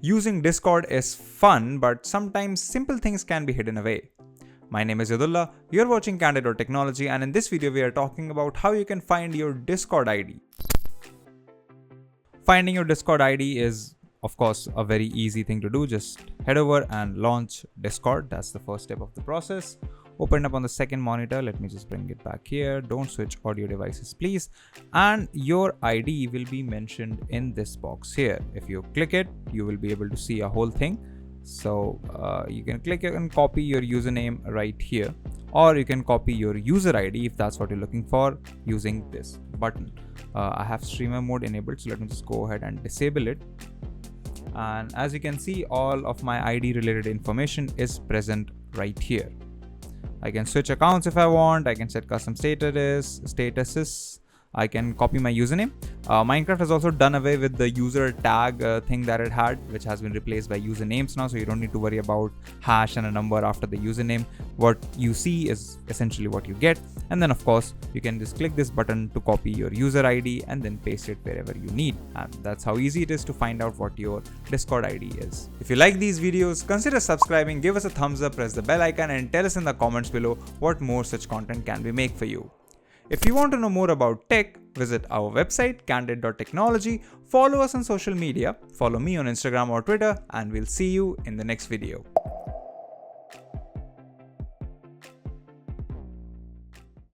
Using Discord is fun, but sometimes simple things can be hidden away. My name is Yadullah, you're watching Candid.Technology, and in this video we are talking about how you can find your Discord ID. Finding your Discord ID is of course a very easy thing to do. Just head over and launch Discord. That's the first step of the process. Open up on the second monitor. Let me just bring it back here. Don't switch audio devices please. And your ID will be mentioned in this box here. If you click it, you will be able to see a whole thing. So you can click and copy your username right here, or you can copy your user ID if that's what you're looking for using this button. I have streamer mode enabled, so let me just go ahead and disable it. And as you can see, all of my ID related information is present right here. I can switch accounts if I want. I can set custom statuses. I can copy my username. Minecraft has also done away with the user tag thing that it had, which has been replaced by usernames now. So you don't need to worry about hash and a number after the username. What you see is essentially what you get. And then of course, you can just click this button to copy your user ID and then paste it wherever you need. And that's how easy it is to find out what your Discord ID is. If you like these videos, consider subscribing, give us a thumbs up, press the bell icon, and tell us in the comments below what more such content can we make for you. If you want to know more about tech, visit our website, Candid.Technology, follow us on social media, follow me on Instagram or Twitter, and we'll see you in the next video.